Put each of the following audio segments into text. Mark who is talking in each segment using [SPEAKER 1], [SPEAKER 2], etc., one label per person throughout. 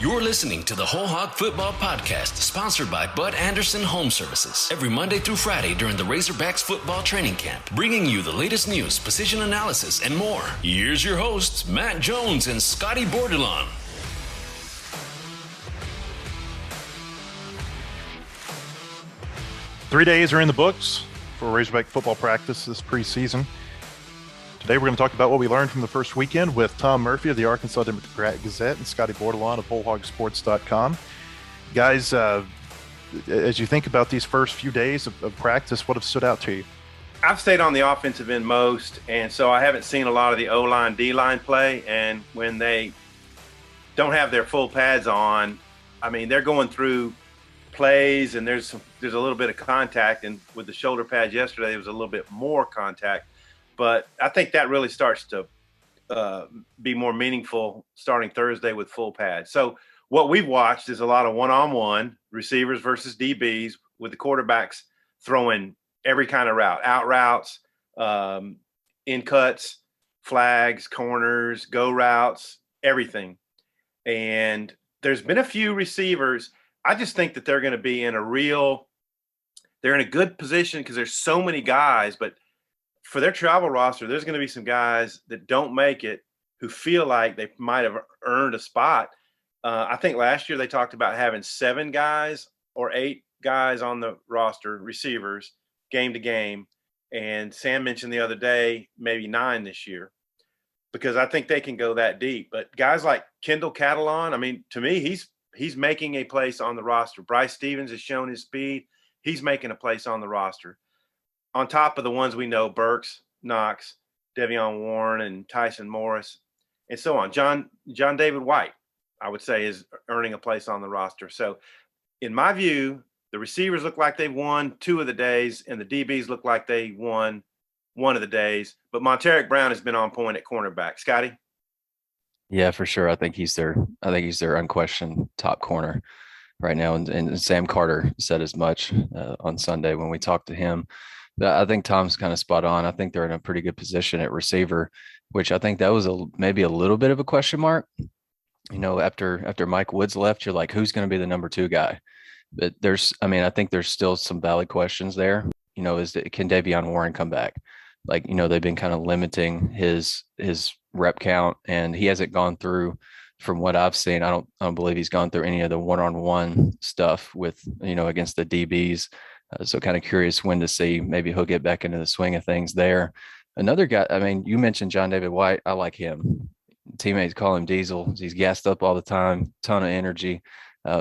[SPEAKER 1] You're listening to the WholeHog Football Podcast, sponsored by Bud Anderson Home Services. Every Monday through Friday during the Razorbacks football training camp, bringing you the latest news, position analysis, and more. Here's your hosts, Matt Jones and Scotty Bordelon.
[SPEAKER 2] Three days are in the books for Razorback football practice this preseason. Today we're going to talk about what we learned from the first weekend with Tom Murphy of the Arkansas Democrat Gazette and Scotty Bordelon of WholeHogSports.com. Guys, as you think about these first few days of practice, what have stood out to you?
[SPEAKER 3] I've stayed on the offensive end most, and so I haven't seen a lot of the O-line, D-line play. And when they don't have their full pads on, I mean, they're going through plays, and there's a little bit of contact. And with the shoulder pads yesterday, there was a little bit more contact. But I think that really starts to be more meaningful starting Thursday with full pads. So what we've watched is a lot of one-on-one receivers versus DBs with the quarterbacks throwing every kind of route, out routes, in cuts, flags, corners, go routes, everything. And there's been a few receivers. I just think that they're going to be they're in a good position because there's so many guys, but for their travel roster, there's going to be some guys that don't make it who feel like they might have earned a spot. I think last year they talked about having 7 guys or 8 guys on the roster, receivers, game to game. And Sam mentioned the other day, maybe 9 this year, because I think they can go that deep. But guys like Kendall Catalon, I mean, to me, he's making a place on the roster. Bryce Stevens has shown his speed. He's making a place on the roster. On top of the ones we know, Burks, Knox, Devion Warren, and Tyson Morris, and so on. John David White, I would say, is earning a place on the roster. So in my view, the receivers look like they've won 2 of the days, and the DBs look like they won 1 of the days. But Monteric Brown has been on point at cornerback. Scotty?
[SPEAKER 4] Yeah, for sure. I think he's their unquestioned top corner right now. And Sam Carter said as much on Sunday when we talked to him. I think Tom's kind of spot on. I think they're in a pretty good position at receiver, which I think that was maybe a little bit of a question mark. You know, after Mike Woods left, you're like, who's going to be the number 2 guy? But I think there's still some valid questions there. You know, can Devion Warren come back? Like, you know, they've been kind of limiting his rep count, and he hasn't gone through, from what I've seen, I don't believe he's gone through any of the one-on-one stuff with, you know, against the DBs. So kind of curious when to see, maybe he'll get back into the swing of things there. Another guy, I mean, you mentioned John David White. I like him. Teammates call him Diesel. He's gassed up all the time, ton of energy.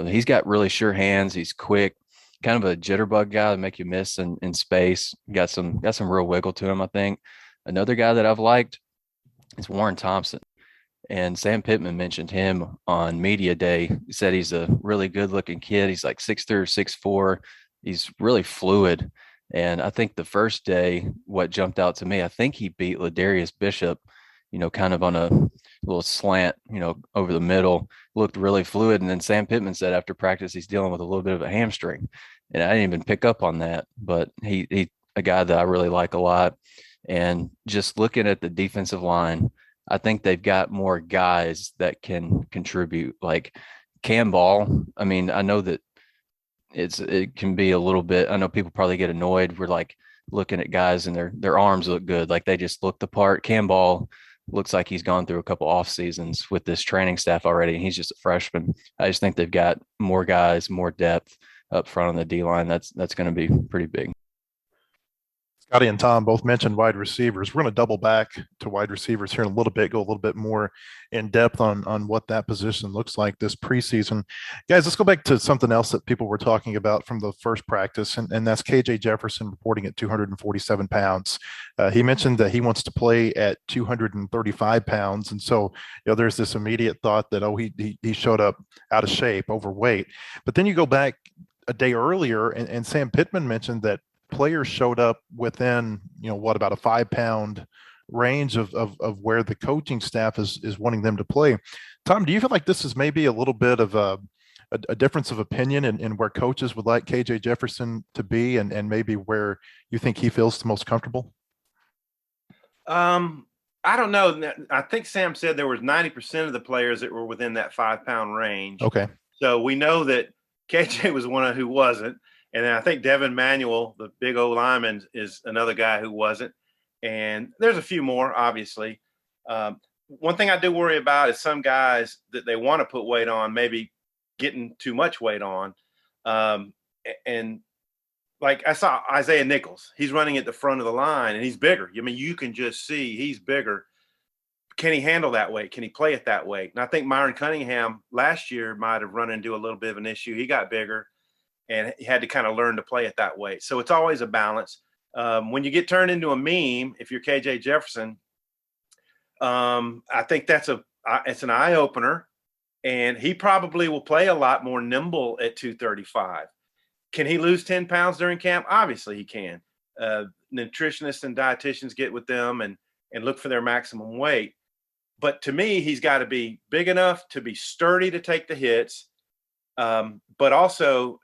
[SPEAKER 4] He's got really sure hands. He's quick, kind of a jitterbug guy to make you miss in space. Got some real wiggle to him, I think. Another guy that I've liked is Warren Thompson. And Sam Pittman mentioned him on media day. He said he's a really good looking kid. He's like 6'3" or 6'4". He's really fluid. And I think the first day, what jumped out to me, I think he beat Ladarius Bishop, you know, kind of on a little slant, you know, over the middle, looked really fluid. And then Sam Pittman said after practice, he's dealing with a little bit of a hamstring. And I didn't even pick up on that, but he a guy that I really like a lot. And just looking at the defensive line, I think they've got more guys that can contribute, like Cam Ball. I mean, I know that it can be a little bit, I know people probably get annoyed. We're like looking at guys and their arms look good. Like they just look the part. Cam Ball looks like he's gone through a couple off seasons with this training staff already. And he's just a freshman. I just think they've got more guys, more depth up front on the D line. That's going to be pretty big.
[SPEAKER 2] Scotty and Tom both mentioned wide receivers. We're going to double back to wide receivers here in a little bit, go a little bit more in depth on what that position looks like this preseason. Guys, let's go back to something else that people were talking about from the first practice, and that's KJ Jefferson reporting at 247 pounds. He mentioned that he wants to play at 235 pounds. And so, you know, there's this immediate thought that, he showed up out of shape, overweight. But then you go back a day earlier, and Sam Pittman mentioned that players showed up within, about a 5-pound range of where the coaching staff is wanting them to play. Tom, do you feel like this is maybe a little bit of a difference of opinion in where coaches would like KJ Jefferson to be and maybe where you think he feels the most comfortable?
[SPEAKER 3] I don't know. I think Sam said there was 90% of the players that were within that 5-pound range.
[SPEAKER 2] Okay.
[SPEAKER 3] So we know that KJ was one who wasn't. And then I think Devin Manuel, the big O lineman, is another guy who wasn't. And there's a few more, obviously. One thing I do worry about is some guys that they want to put weight on, maybe getting too much weight on. And like I saw Isaiah Nichols, he's running at the front of the line and he's bigger. I mean, you can just see he's bigger. Can he handle that weight? Can he play it that weight? And I think Myron Cunningham last year might have run into a little bit of an issue. He got bigger and he had to kind of learn to play it that weight. So it's always a balance. When you get turned into a meme, if you're KJ Jefferson, I think it's an eye opener, and he probably will play a lot more nimble at 235. Can he lose 10 pounds during camp? Obviously he can. Nutritionists and dietitians get with them and look for their maximum weight. But to me, he's got to be big enough to be sturdy to take the hits, but also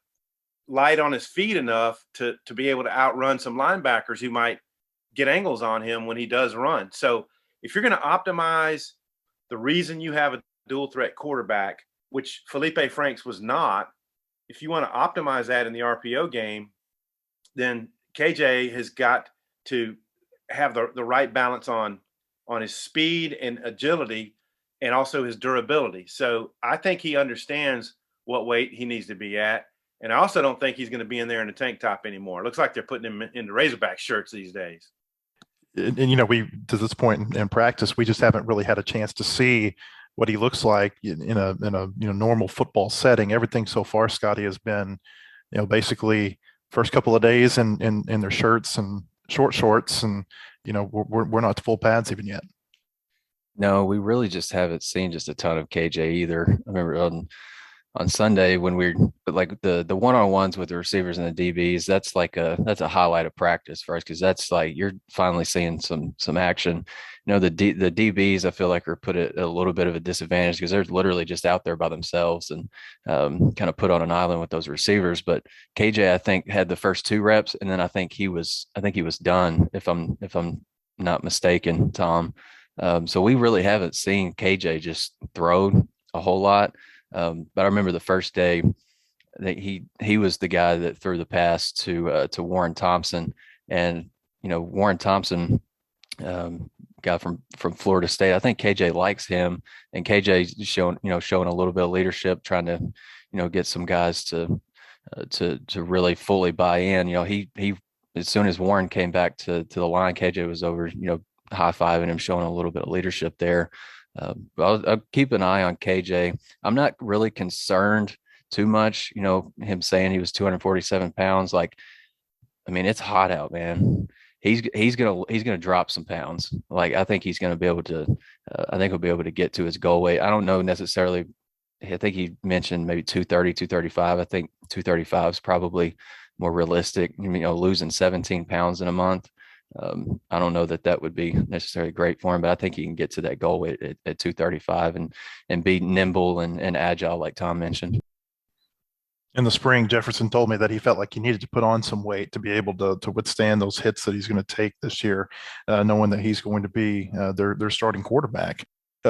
[SPEAKER 3] light on his feet enough to be able to outrun some linebackers who might get angles on him when he does run. So if you're going to optimize the reason you have a dual threat quarterback, which Felipe Franks was not, if you want to optimize that in the RPO game, then KJ has got to have the right balance on his speed and agility and also his durability. So I think he understands what weight he needs to be at. And I also don't think he's going to be in there in a tank top anymore. It looks like they're putting him into Razorback shirts these days.
[SPEAKER 2] And we, to this point in practice, we just haven't really had a chance to see what he looks like in a normal football setting. Everything so far, Scotty, has been, basically first couple of days in their shirts and short shorts, and we're not to full pads even yet.
[SPEAKER 4] No, we really just haven't seen just a ton of KJ either. I remember on Sunday when we're like the one-on-ones with the receivers and the DBs, that's a highlight of practice for us, because that's like you're finally seeing some action. The DBs I feel like are put at a little bit of a disadvantage because they're literally just out there by themselves and kind of put on an island with those receivers. But KJ, I think, had the first 2 reps, and then I think he was done, if I'm not mistaken, Tom. So we really haven't seen KJ just throw a whole lot. But I remember the first day that he was the guy that threw the pass to Warren Thompson, and Warren Thompson, guy from Florida State. I think KJ likes him, and KJ showing a little bit of leadership, trying to get some guys to really fully buy in. He as soon as Warren came back to the line, KJ was over high-fiving him, showing a little bit of leadership there. I'll keep an eye on KJ. I'm not really concerned too much, him saying he was 247 pounds. Like, I mean, it's hot out, man. He's gonna drop some pounds. Like, I think he's gonna be able to. I think he'll be able to get to his goal weight. I don't know necessarily. I think he mentioned maybe 230, 235. I think 235 is probably more realistic. Losing 17 pounds in a month. I don't know that would be necessarily great for him, but I think he can get to that goal weight at 235 and be nimble and agile, like Tom mentioned.
[SPEAKER 2] In the spring, Jefferson told me that he felt like he needed to put on some weight to be able to withstand those hits that he's going to take this year, knowing that he's going to be their starting quarterback.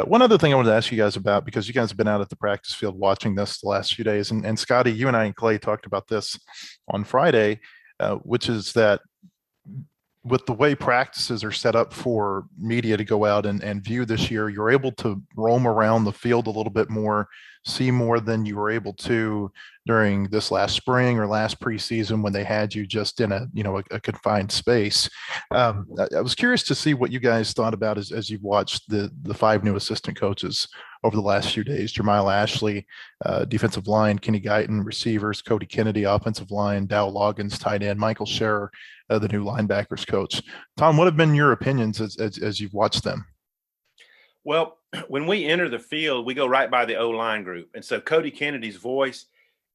[SPEAKER 2] One other thing I wanted to ask you guys about, because you guys have been out at the practice field watching this the last few days, and Scotty, you and I and Clay talked about this on Friday, which is that with the way practices are set up for media to go out and view this year, you're able to roam around the field a little bit more, see more than you were able to during this last spring or last preseason when they had you just in a confined space. I was curious to see what you guys thought about as you've watched the 5 new assistant coaches over the last few days. Jermile Ashley, defensive line; Kenny Guyton, receivers; Cody Kennedy, offensive line; Dow Loggins, tight end; Michael Scherer, the new linebackers coach. Tom, what have been your opinions as you've watched them?
[SPEAKER 3] Well, when we enter the field, we go right by the O-line group. And so Cody Kennedy's voice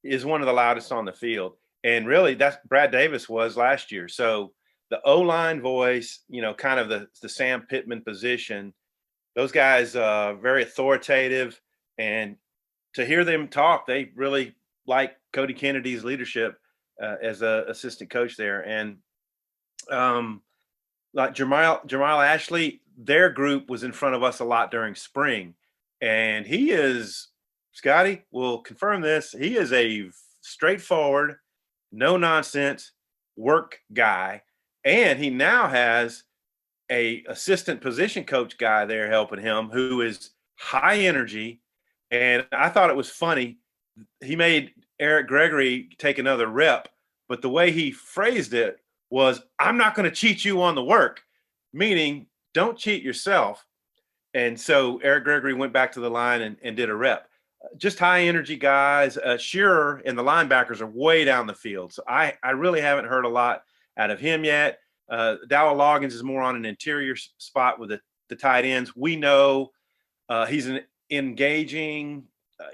[SPEAKER 3] is one of the loudest on the field. And really, that's Brad Davis was last year. So the O-line voice, kind of the Sam Pittman position, those guys very authoritative. And to hear them talk, they really like Cody Kennedy's leadership as an assistant coach there. And like Jermile Ashley, their group was in front of us a lot during spring. And he is, Scotty will confirm this, he is a straightforward, no nonsense work guy. And he now has a assistant position coach guy there helping him who is high energy. And I thought it was funny. He made Eric Gregory take another rep, but the way he phrased it was, I'm not going to cheat you on the work, meaning don't cheat yourself. And so Eric Gregory went back to the line and did a rep. Just high energy guys. Shearer and the linebackers are way down the field. So I really haven't heard a lot out of him yet. Dowell Loggins is more on an interior spot with the tight ends. We know he's an engaging,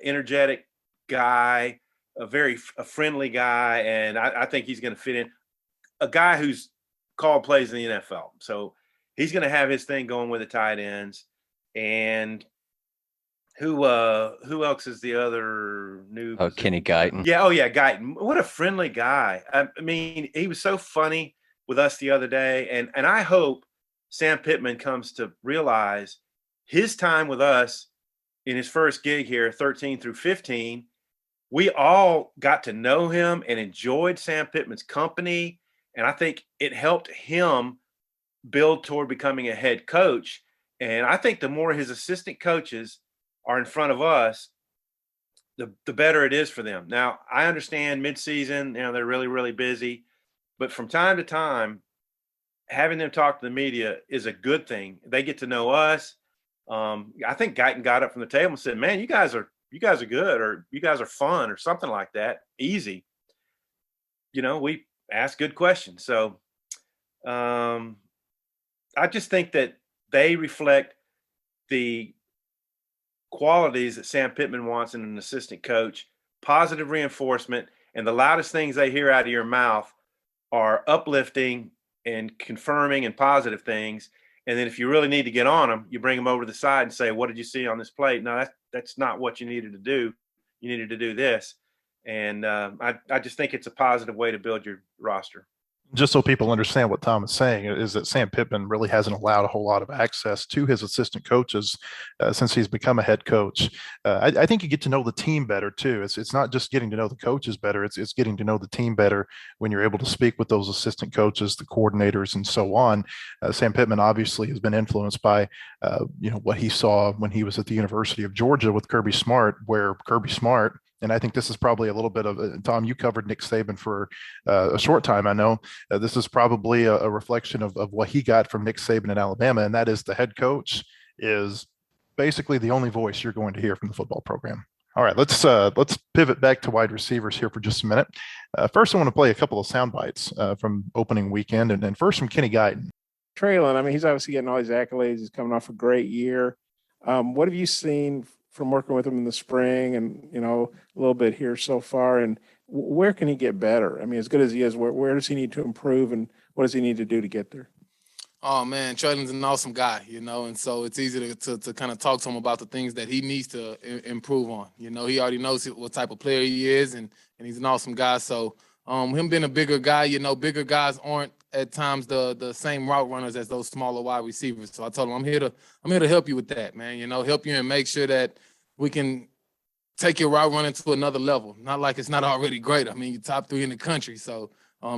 [SPEAKER 3] energetic guy, a friendly guy, and I think he's going to fit in. A guy who's called plays in the NFL. So he's going to have his thing going with the tight ends. And who else is the other new?
[SPEAKER 4] Oh, Kenny Guyton.
[SPEAKER 3] Yeah. Oh, yeah. Guyton. What a friendly guy. I mean, he was so funny with us the other day. And I hope Sam Pittman comes to realize his time with us in his first gig here, 13 through 15, we all got to know him and enjoyed Sam Pittman's company. And I think it helped him build toward becoming a head coach. And I think the more his assistant coaches are in front of us, the better it is for them. Now, I understand midseason, they're really, really busy. But from time to time, having them talk to the media is a good thing. They get to know us. I think Guyton got up from the table and said, man, you guys are good, or you guys are fun, or something like that. Easy. We ask good questions. So I just think that they reflect the qualities that Sam Pittman wants in an assistant coach: positive reinforcement, and the loudest things they hear out of your mouth are uplifting and confirming and positive things. And then if you really need to get on them, you bring them over to the side and say, what did you see on this plate? No, that's not what you needed to do. You needed to do this. And I just think it's a positive way to build your roster.
[SPEAKER 2] Just so people understand what Tom is saying, is that Sam Pittman really hasn't allowed a whole lot of access to his assistant coaches since he's become a head coach. I think you get to know the team better too. It's not just getting to know the coaches better. It's getting to know the team better when you're able to speak with those assistant coaches, the coordinators, and so on. Sam Pittman obviously has been influenced by what he saw when he was at the University of Georgia with Kirby Smart, where Kirby Smart, and I think this is probably a little bit of Tom, you covered Nick Saban for a short time. I know this is probably a reflection of what he got from Nick Saban in Alabama. And that is, the head coach is basically the only voice you're going to hear from the football program. All right, let's pivot back to wide receivers here for just a minute. First, I want to play a couple of sound bites from opening weekend. And first from Kenny Guyton.
[SPEAKER 5] Treylon, I mean, he's obviously getting all these accolades. He's coming off a great year. What have you seen from working with him in the spring and, a little bit here so far? And where can he get better? I mean, as good as he is, where does he need to improve, and what does he need to do to get there?
[SPEAKER 6] Oh, man, Treylon's an awesome guy, and so it's easy to kind of talk to him about the things that he needs to improve on. He already knows what type of player he is, and he's an awesome guy. So him being a bigger guy, bigger guys aren't at times the same route runners as those smaller wide receivers. So I told him, I'm here to help you with that, man. Help you and make sure that we can take your route running to another level. Not like it's not already great. I mean, you're top 3 in the country, so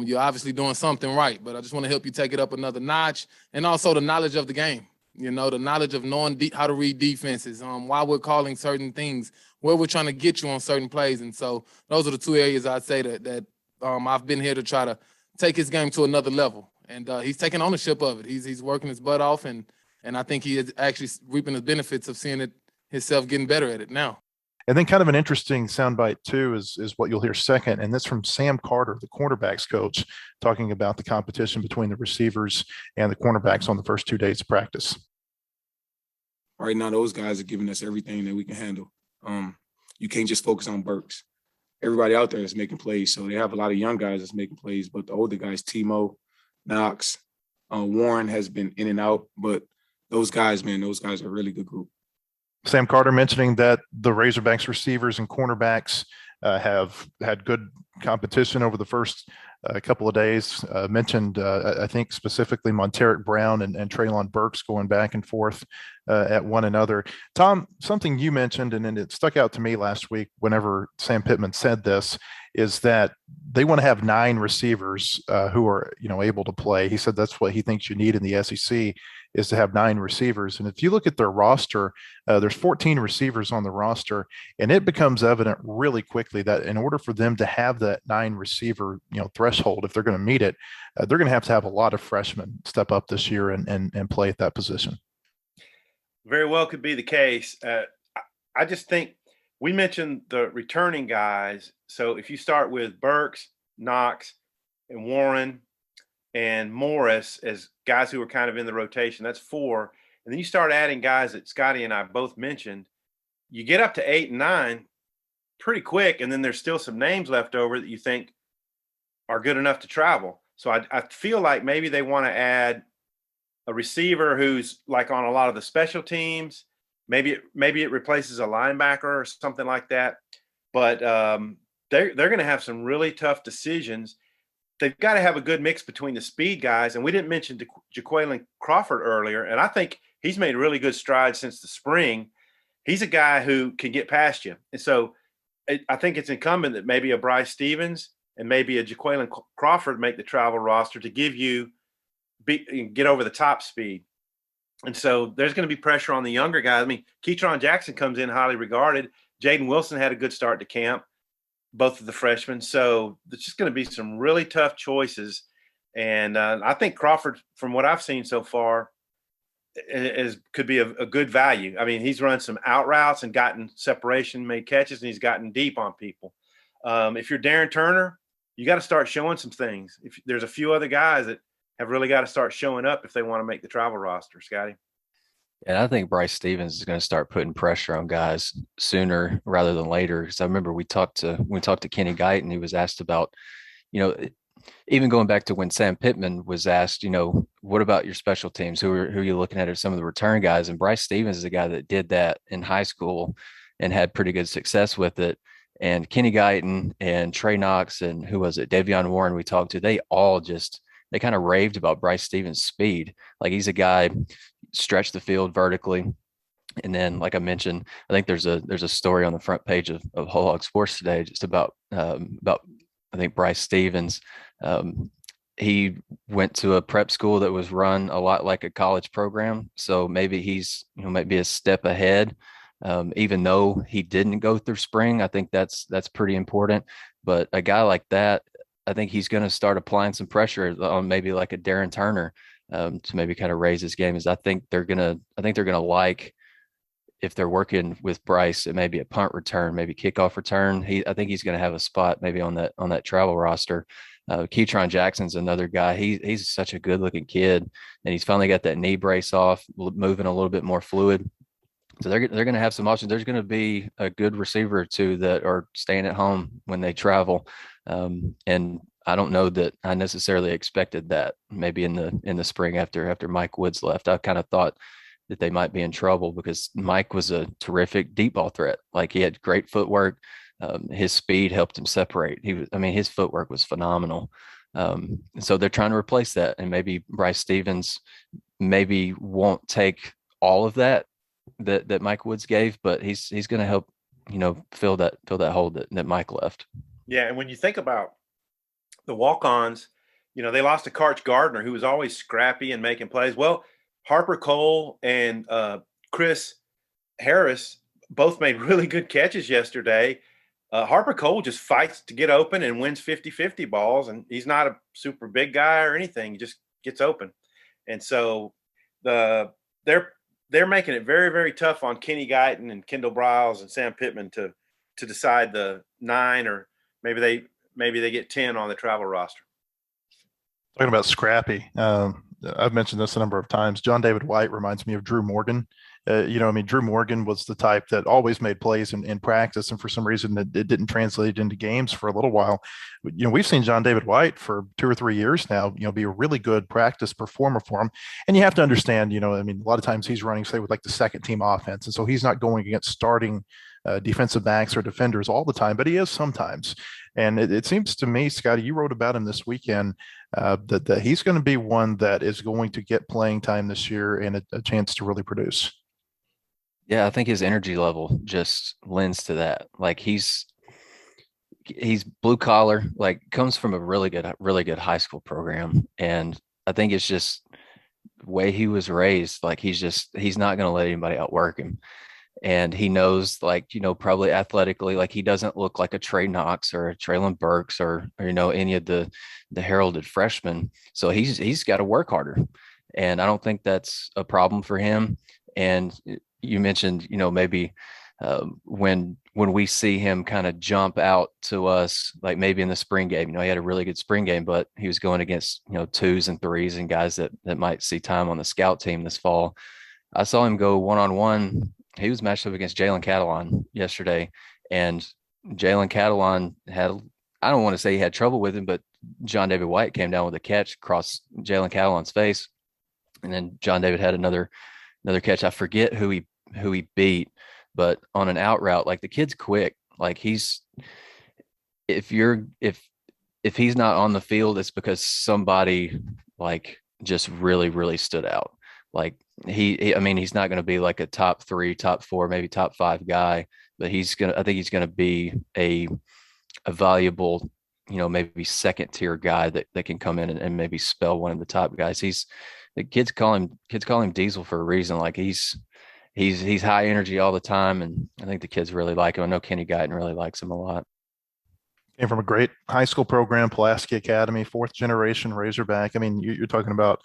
[SPEAKER 6] you're obviously doing something right. But I just want to help you take it up another notch, and also the knowledge of the game. The knowledge of knowing how to read defenses, why we're calling certain things, where we're trying to get you on certain plays. And so those are the 2 areas I'd say that I've been here to try to take his game to another level. And he's taking ownership of it. He's working his butt off, and I think he is actually reaping the benefits of seeing it himself, getting better at it now.
[SPEAKER 2] And then kind of an interesting soundbite too is what you'll hear second, and that's from Sam Carter, the cornerbacks coach, talking about the competition between the receivers and the cornerbacks on the first 2 days of practice.
[SPEAKER 7] Right now, those guys are giving us everything that we can handle. You can't just focus on Burks. Everybody out there is making plays, so they have a lot of young guys that's making plays, but the older guys, Timo, Knox, Warren has been in and out, but those guys are a really good group.
[SPEAKER 2] Sam Carter mentioning that the Razorbacks receivers and cornerbacks have had good competition over the first a couple of days. Mentioned, I think specifically Monteric Brown and Treylon Burks going back and forth at one another. Tom, something you mentioned, and it stuck out to me last week whenever Sam Pittman said this, is that they want to have 9 receivers who are, able to play. He said that's what he thinks you need in the SEC is to have 9 receivers. And if you look at their roster, there's 14 receivers on the roster, and it becomes evident really quickly that in order for them to have that 9 receiver, threshold, if they're going to meet it, they're going to have a lot of freshmen step up this year and play at that position.
[SPEAKER 3] Very well could be the case. I just think we mentioned the returning guys. So if you start with Burks, Knox, and Warren and Morris as guys who are kind of in the rotation, that's 4. And then you start adding guys that Scotty and I both mentioned, you get up to 8 and 9 pretty quick. And then there's still some names left over that you think are good enough to travel. So I feel like maybe they want to add a receiver who's like on a lot of the special teams. Maybe it replaces a linebacker or something like that. But they're going to have some really tough decisions. They've got to have a good mix between the speed guys. And we didn't mention Jaquaylin Crawford earlier, and I think he's made really good strides since the spring. He's a guy who can get past you. And so I think it's incumbent that maybe a Bryce Stevens and maybe a Jaquaylin Crawford make the travel roster to give you get over the top speed. And so there's going to be pressure on the younger guys. I mean, Keitron Jackson comes in highly regarded. Jaden Wilson had a good start to camp, both of the freshmen. So it's just going to be some really tough choices. And I think Crawford, from what I've seen so far, could be a good value. I mean, he's run some out routes and gotten separation, made catches, and he's gotten deep on people. If you're Darren Turner, you got to start showing some things. If there's a few other guys that have really got to start showing up if they want to make the travel roster, Scotty.
[SPEAKER 4] And I think Bryce Stevens is going to start putting pressure on guys sooner rather than later. Because I remember we talked to Kenny Guyton. He was asked about, even going back to when Sam Pittman was asked, what about your special teams? Who are you looking at some of the return guys? And Bryce Stevens is a guy that did that in high school and had pretty good success with it. And Kenny Guyton and Trey Knox and who was it, Davion Warren we talked to, they kind of raved about Bryce Stevens' speed. Like, he's a guy stretch the field vertically. And then, like I mentioned, I think there's a story on the front page of WholeHog Sports today just about I think Bryce Stevens. He went to a prep school that was run a lot like a college program. So maybe he's might be a step ahead. Even though he didn't go through spring, I think that's pretty important. But a guy like that, I think he's going to start applying some pressure on maybe like a Darren Turner to maybe kind of raise his game. I think they're gonna like, if they're working with Bryce, it may be a punt return, maybe kickoff return. I think he's going to have a spot maybe on that travel roster. Keitron Jackson's another guy. He's such a good looking kid, and he's finally got that knee brace off, moving a little bit more fluid. So they're going to have some options. There's going to be a good receiver or two that are staying at home when they travel. And I don't know that I necessarily expected that maybe in the spring after Mike Woods left. I kind of thought that they might be in trouble because Mike was a terrific deep ball threat. Like, he had great footwork. His speed helped him separate. His footwork was phenomenal. So they're trying to replace that. And maybe Bryce Stevens maybe won't take all of that Mike Woods gave, but he's going to help, fill that hole that Mike left.
[SPEAKER 3] Yeah. And when you think about the walk-ons, they lost to Karch Gardner, who was always scrappy and making plays. Well, Harper Cole and Chris Harris both made really good catches yesterday. Harper Cole just fights to get open and wins 50-50 balls, and he's not a super big guy or anything. He just gets open. And so they're making it very, very tough on Kenny Guyton and Kendall Briles and Sam Pittman to decide the 9, or maybe they get 10 on the travel roster.
[SPEAKER 2] Talking about scrappy, I've mentioned this a number of times. John David White reminds me of Drew Morgan. Drew Morgan was the type that always made plays in practice, and for some reason it didn't translate into games for a little while. We've seen John David White for 2 or 3 years now, be a really good practice performer for him. And you have to understand, a lot of times he's running, say, with like the second team offense. And so he's not going against starting defensive backs or defenders all the time, but he is sometimes. And it seems to me, Scotty, you wrote about him this weekend, that he's going to be one that is going to get playing time this year and a chance to really produce.
[SPEAKER 4] Yeah, I think his energy level just lends to that. Like he's blue collar, like comes from a really good high school program. And I think it's just the way he was raised. Like he's not going to let anybody outwork him. And he knows, like, probably athletically, like he doesn't look like a Trey Knox or a Treylon Burks or any of the heralded freshmen. So he's got to work harder. And I don't think that's a problem for him. And you mentioned, maybe when we see him kind of jump out to us, like maybe in the spring game, he had a really good spring game, but he was going against, 2s and 3s and guys that might see time on the scout team this fall. I saw him go one-on-one. He was matched up against Jalen Catalon yesterday, and Jalen Catalon I don't want to say he had trouble with him, but John David White came down with a catch across Jalen Catalon's face. And then John David had another catch. I forget who he beat, but on an out route, like the kid's quick. Like if he's not on the field, it's because somebody like just really, really stood out. Like he's not going to be like a top 3, top 4, maybe top 5 guy, but I think he's going to be a valuable, maybe second tier guy that can come in and maybe spell one of the top guys. The kids call him Diesel for a reason. Like he's high energy all the time. And I think the kids really like him. I know Kenny Guyton really likes him a lot.
[SPEAKER 2] Came from a great high school program, Pulaski Academy, 4th generation Razorback. I mean, you're talking about,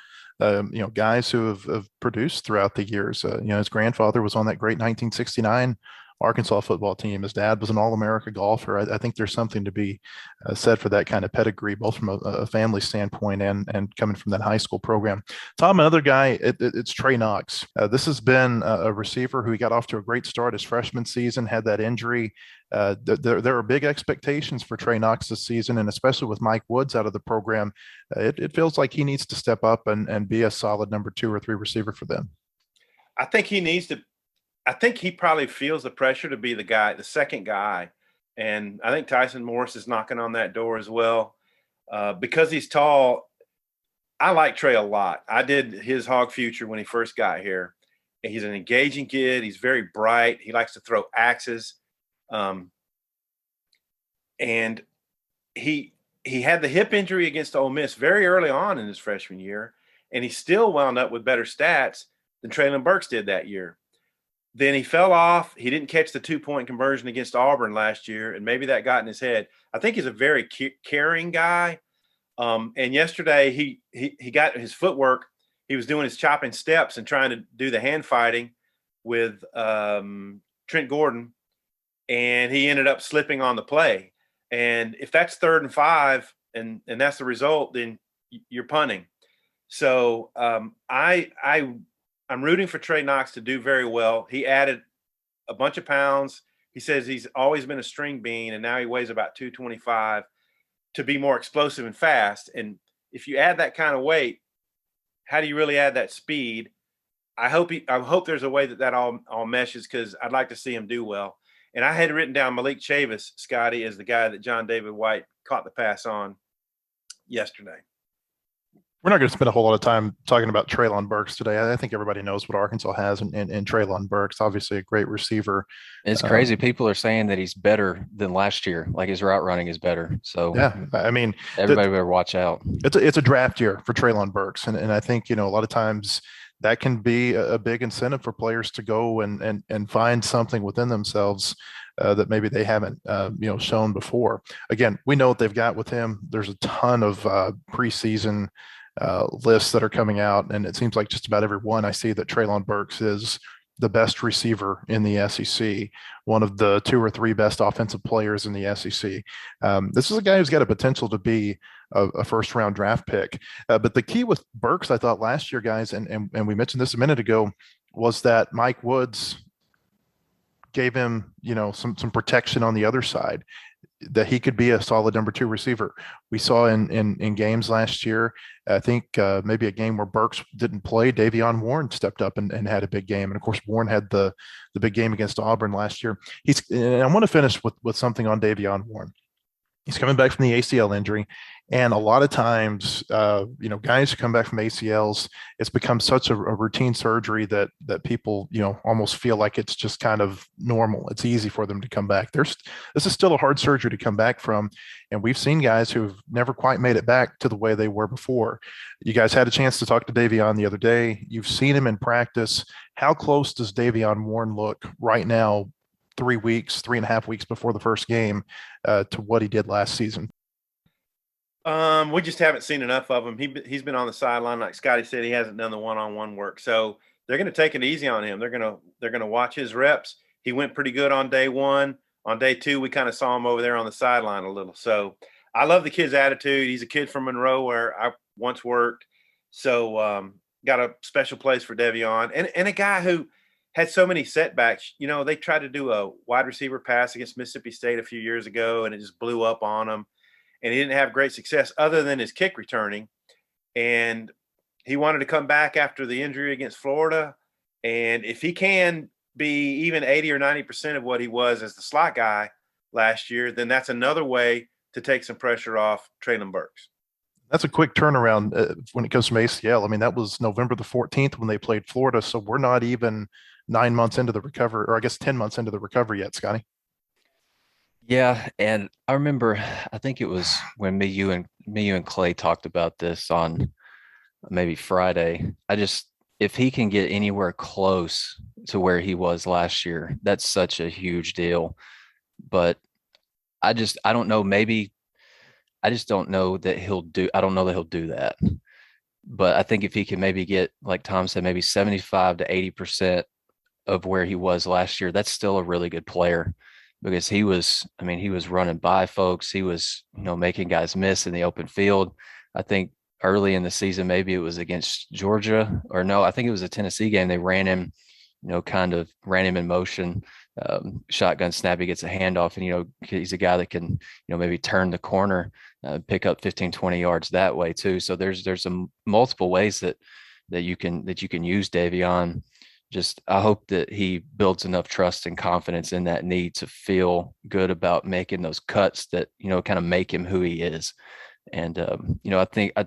[SPEAKER 2] guys who have produced throughout the years. His grandfather was on that great 1969 Arkansas football team. His dad was an All-America golfer. I think there's something to be said for that kind of pedigree, both from a family standpoint and coming from that high school program. Tom, another guy, it's Trey Knox. This has been a receiver who got off to a great start his freshman season, had that injury. There are big expectations for Trey Knox this season, and especially with Mike Woods out of the program, it feels like he needs to step up and be a solid number 2 or 3 receiver for them.
[SPEAKER 3] I think he probably feels the pressure to be the second guy. And I think Tyson Morris is knocking on that door as well. Because he's tall, I like Trey a lot. I did his Hog Future when he first got here. And he's an engaging kid. He's very bright. He likes to throw axes. And he had the hip injury against Ole Miss very early on in his freshman year. And he still wound up with better stats than Treylon Burks did that year. Then he fell off. He didn't catch the 2-point conversion against Auburn last year, and maybe that got in his head. I think he's a very caring guy. And yesterday he got his footwork. He was doing his chopping steps and trying to do the hand fighting with Trent Gordon, and he ended up slipping on the play. And if that's 3rd and 5 and that's the result, then you're punting. So I'm rooting for Trey Knox to do very well. He added a bunch of pounds. He says he's always been a string bean, and now he weighs about 225 to be more explosive and fast. And if you add that kind of weight, how do you really add that speed? I hope there's a way that all meshes, because I'd like to see him do well. And I had written down Malik Chavis, Scotty, as the guy that John David White caught the pass on yesterday.
[SPEAKER 2] We're not going to spend a whole lot of time talking about Treylon Burks today. I think everybody knows what Arkansas has in Treylon Burks, obviously a great receiver.
[SPEAKER 4] It's crazy. People are saying that he's better than last year. Like his route running is better. So
[SPEAKER 2] yeah, I mean,
[SPEAKER 4] everybody better watch out.
[SPEAKER 2] It's a draft year for Treylon Burks. And I think, a lot of times that can be a big incentive for players to go and find something within themselves that maybe they haven't, shown before. Again, we know what they've got with him. There's a ton of preseason lists that are coming out, and it seems like just about every one I see that Treylon Burks is the best receiver in the SEC, one of the 2 or 3 best offensive players in the SEC. This is a guy who's got a potential to be a first-round draft pick. But the key with Burks, I thought last year, guys, and we mentioned this a minute ago, was that Mike Woods gave him, some protection on the other side, that he could be a solid number 2 receiver. We saw in games last year, I think maybe a game where Burks didn't play, Davion Warren stepped up and had a big game. And of course, Warren had the big game against Auburn last year. And I want to finish with something on Davion Warren. He's coming back from the ACL injury. And a lot of times, guys who come back from ACLs, it's become such a routine surgery that people, almost feel like it's just kind of normal. It's easy for them to come back. This is still a hard surgery to come back from. And we've seen guys who've never quite made it back to the way they were before. You guys had a chance to talk to Davion the other day. You've seen him in practice. How close does Davion Warren look right now, 3.5 weeks before the first game, to what he did last season?
[SPEAKER 3] We just haven't seen enough of him. He's been on the sideline, like Scotty said. He hasn't done the one-on-one work, so they're going to take it easy on him. They're going to watch his reps. He went pretty good on day one. On day two, we kind of saw him over there on the sideline a little. So I love the kid's attitude. He's a kid from Monroe where I once worked, so got a special place for Davion, and a guy who had so many setbacks. They tried to do a wide receiver pass against Mississippi State a few years ago, and it just blew up on him. And he didn't have great success other than his kick returning. And he wanted to come back after the injury against Florida. And if he can be even 80 or 90% of what he was as the slot guy last year, then that's another way to take some pressure off Treylon Burks.
[SPEAKER 2] That's a quick turnaround when it comes from ACL. I mean, that was November the 14th when they played Florida. So we're not even 9 months into the recovery, or I guess 10 months into the recovery yet, Scotty.
[SPEAKER 4] Yeah, and I remember, I think it was when me, you, and Clay talked about this on maybe Friday. If he can get anywhere close to where he was last year, that's such a huge deal. But I don't know. Maybe I just don't know that I don't know that he'll do that. But I think if he can maybe get, like Tom said, maybe 75 to 80% of where he was last year, that's still a really good player. Because he was running by folks. He was, making guys miss in the open field. I think early in the season, maybe it was against Georgia, or no, I think it was a Tennessee game. They ran him, kind of ran him in motion, shotgun snap. He gets a handoff, and, he's a guy that can, maybe turn the corner, pick up 15, 20 yards that way too. So there's some multiple ways that you can use Davion. I hope that he builds enough trust and confidence in that knee to feel good about making those cuts that, kind of make him who he is. And, I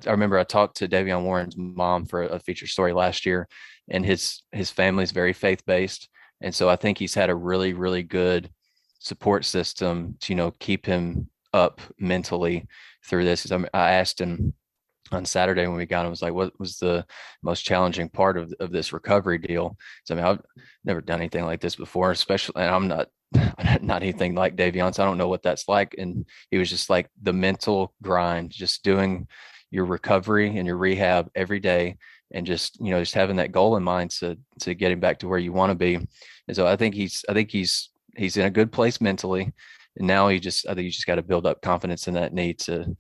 [SPEAKER 4] remember I talked to Davion Warren's mom for a feature story last year, and his family is very faith-based. And so I think he's had a really, really good support system to, keep him up mentally through this. I asked him on Saturday when we got him, was like, what was the most challenging part of this recovery deal? So, I've never done anything like this before, especially, and I'm not anything like Davion, so I don't know what that's like. And he was just like, the mental grind, just doing your recovery and your rehab every day, and just having that goal in mind to get him back to where you want to be. And so I think he's in a good place mentally. And now I think you just got to build up confidence in that knee to,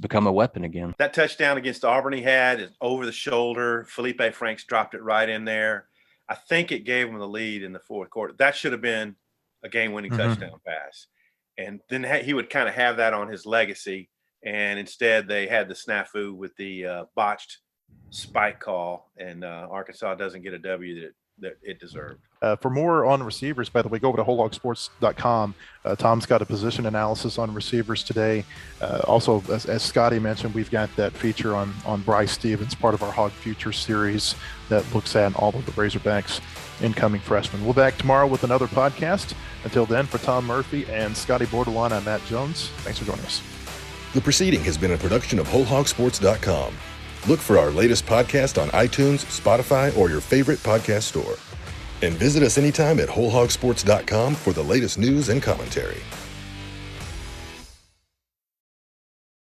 [SPEAKER 4] become a weapon again.
[SPEAKER 3] That touchdown against Auburn he had is over the shoulder. Felipe Franks dropped it right in there. I think it gave him the lead in the fourth quarter. That should have been a game-winning touchdown pass. And then he would kind of have that on his legacy. And instead they had the snafu with the botched spike call, and Arkansas doesn't get a W that it deserved.
[SPEAKER 2] For more on receivers, by the way, go over to WholeHogSports.com. Tom's got a position analysis on receivers today. Also, as Scotty mentioned, we've got that feature on Bryce Stevens, part of our Hog Future series that looks at all of the Razorbacks incoming freshmen. We'll be back tomorrow with another podcast. Until then, for Tom Murphy and Scotty Bordelon, I'm Matt Jones. Thanks for joining us.
[SPEAKER 8] The proceeding has been a production of WholeHogSports.com. Look for our latest podcast on iTunes, Spotify, or your favorite podcast store. And visit us anytime at WholeHogSports.com for the latest news and commentary.